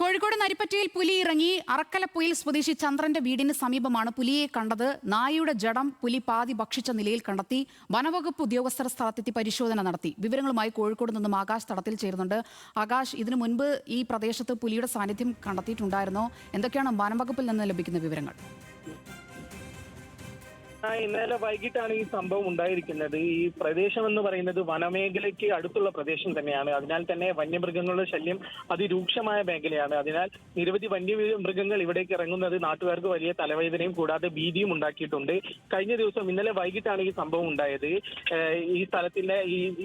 കോഴിക്കോട് നരിപ്പറ്റയിൽ പുലി ഇറങ്ങി. അറക്കലപ്പൊയിൽ സ്വദേശി ചന്ദ്രന്റെ വീടിന് സമീപമാണ് പുലിയെ കണ്ടത്. നായയുടെ ജഡം പുലി പാതി ഭക്ഷിച്ച നിലയിൽ കണ്ടെത്തി. വനവകുപ്പ് ഉദ്യോഗസ്ഥർ സ്ഥലത്തെത്തി പരിശോധന നടത്തി. വിവരങ്ങളുമായി കോഴിക്കോട് നിന്നും ആകാശ് തടത്തിൽ ചേരുന്നുണ്ട്. ആകാശ്, ഇതിനു മുൻപ് ഈ പ്രദേശത്ത് പുലിയുടെ സാന്നിധ്യം കണ്ടെത്തിയിട്ടുണ്ടായിരുന്നോ? എന്തൊക്കെയാണ് വനംവകുപ്പിൽ നിന്ന് ലഭിക്കുന്ന വിവരങ്ങൾ? ഇന്നലെ വൈകിട്ടാണ് ഈ സംഭവം ഉണ്ടായിരിക്കുന്നത്. ഈ പ്രദേശം എന്ന് പറയുന്നത് വനമേഖലയ്ക്ക് അടുത്തുള്ള പ്രദേശം തന്നെയാണ്. അതിനാൽ തന്നെ വന്യമൃഗങ്ങളുടെ ശല്യം അതിരൂക്ഷമായ മേഖലയാണ്. അതിനാൽ നിരവധി വന്യമൃഗങ്ങൾ ഇവിടേക്ക് ഇറങ്ങുന്നത് നാട്ടുകാർക്ക് വലിയ തലവേദനയും കൂടാതെ ഭീതിയും ഉണ്ടാക്കിയിട്ടുണ്ട്. കഴിഞ്ഞ ദിവസം ഇന്നലെ വൈകിട്ടാണ് ഈ സംഭവം ഉണ്ടായത്.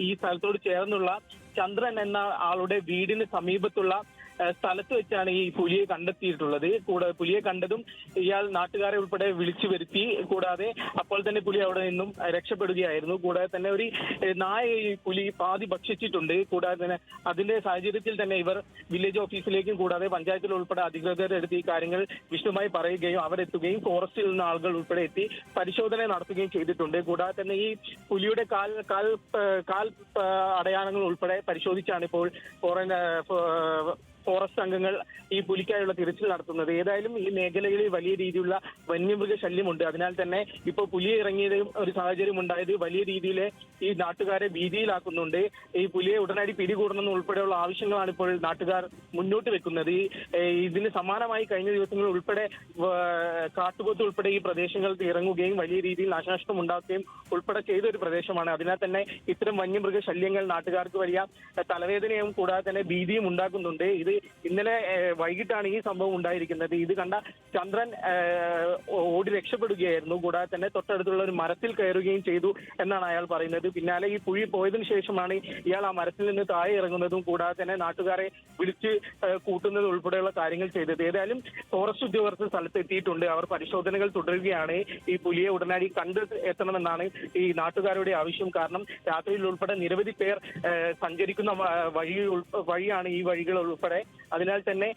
ഈ സ്ഥലത്തോട് ചേർന്നുള്ള ചന്ദ്രൻ എന്ന ആളുടെ വീടിന് സമീപത്തുള്ള സ്ഥലത്ത് വെച്ചാണ് ഈ പുലിയെ കണ്ടെത്തിയിട്ടുള്ളത്. കൂടാതെ പുലിയെ കണ്ടതും ഇയാൾ നാട്ടുകാരെ ഉൾപ്പെടെ വിളിച്ചു വരുത്തി. കൂടാതെ അപ്പോൾ തന്നെ പുലി അവിടെ നിന്നും രക്ഷപ്പെടുകയായിരുന്നു. കൂടാതെ തന്നെ ഒരു നായ ഈ പുലി പാതി ഭക്ഷിച്ചിട്ടുണ്ട്. കൂടാതെ തന്നെ അതിന്റെ സാഹചര്യത്തിൽ തന്നെ ഇവർ വില്ലേജ് ഓഫീസിലേക്കും കൂടാതെ പഞ്ചായത്തിൽ ഉൾപ്പെടെ അധികൃതരെടുത്ത് ഈ കാര്യങ്ങൾ വിശദമായി പറയുകയും അവരെത്തുകയും ഫോറസ്റ്റിൽ നിന്ന് ആളുകൾ ഉൾപ്പെടെ എത്തി പരിശോധന നടത്തുകയും ചെയ്തിട്ടുണ്ട്. കൂടാതെ തന്നെ ഈ പുലിയുടെ കാൽ അടയാളങ്ങൾ ഉൾപ്പെടെ പരിശോധിച്ചാണ് ഇപ്പോൾ ഫോറസ്റ്റ് അംഗങ്ങൾ ഈ പുലിക്കായുള്ള തിരച്ചിൽ നടത്തുന്നത്. ഏതായാലും ഈ മേഖലകളിൽ വലിയ രീതിയിലുള്ള വന്യമൃഗ ശല്യമുണ്ട്. അതിനാൽ തന്നെ ഇപ്പോൾ പുലി ഇറങ്ങിയതും ഒരു സാഹചര്യം ഉണ്ടായത് വലിയ രീതിയിൽ ഈ നാട്ടുകാരെ ഭീതിയിലാക്കുന്നുണ്ട്. ഈ പുലിയെ ഉടനടി പിടികൂടണമെന്ന് ഉൾപ്പെടെയുള്ള ആവശ്യങ്ങളാണ് ഇപ്പോൾ നാട്ടുകാർ മുന്നോട്ട് വെക്കുന്നത്. ഇതിന് സമാനമായി കഴിഞ്ഞ ദിവസങ്ങളിൽ ഉൾപ്പെടെ കാട്ടുപോത്ത് ഉൾപ്പെടെ ഈ പ്രദേശങ്ങൾക്ക് ഇറങ്ങുകയും വലിയ രീതിയിൽ നാശനഷ്ടം ഉണ്ടാക്കുകയും ഉൾപ്പെടെ ചെയ്ത ഒരു പ്രദേശമാണ്. അതിനാൽ തന്നെ ഇത്തരം വന്യമൃഗ ശല്യങ്ങൾ നാട്ടുകാർക്ക് വലിയ തലവേദനയും കൂടാതെ തന്നെ ഭീതിയും ഉണ്ടാക്കുന്നുണ്ട്. ഇത് ഇന്നലെ വൈകിട്ടാണ് ഈ സംഭവം ഉണ്ടായിരിക്കുന്നത്. ഇത് കണ്ട ചന്ദ്രൻ ഓടി രക്ഷപ്പെടുകയായിരുന്നു. കൂടാതെ തന്നെ തൊട്ടടുത്തുള്ള ഒരു മരത്തിൽ കയറുകയും ചെയ്തു എന്നാണ് അയാൾ പറയുന്നത്. പിന്നാലെ ഈ പുലി പോയതിനു ശേഷമാണ് ഇയാൾ ആ മരത്തിൽ നിന്ന് താഴെ ഇറങ്ങുന്നതും കൂടാതെ തന്നെ നാട്ടുകാരെ വിളിച്ച് കൂട്ടുന്നതും ഉൾപ്പെടെയുള്ള കാര്യങ്ങൾ ചെയ്തത്. ഏതായാലും ഫോറസ്റ്റ് ഉദ്യോഗസ്ഥർ സ്ഥലത്ത് എത്തിയിട്ടുണ്ട്. അവർ പരിശോധനകൾ തുടരുകയാണ്. ഈ പുലിയെ ഉടനടി കണ്ട് എത്തണമെന്നാണ് ഈ നാട്ടുകാരുടെ ആവശ്യം. കാരണം രാത്രിയിൽ ഉൾപ്പെടെ നിരവധി പേർ സഞ്ചരിക്കുന്ന വഴിയാണ് ഈ വഴികൾ ഉൾപ്പെടെ. അതിനാൽ തന്നെ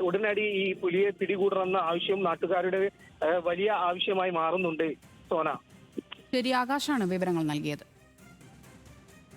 ഉടനടി ഈ പുലിയെ പിടികൂടണമെന്ന ആവശ്യം നാട്ടുകാരുടെ വലിയ ആവശ്യമായി മാറുന്നുണ്ട്. സോന, ശരി, ആകാശാണ് വിവരങ്ങൾ നൽകിയത്.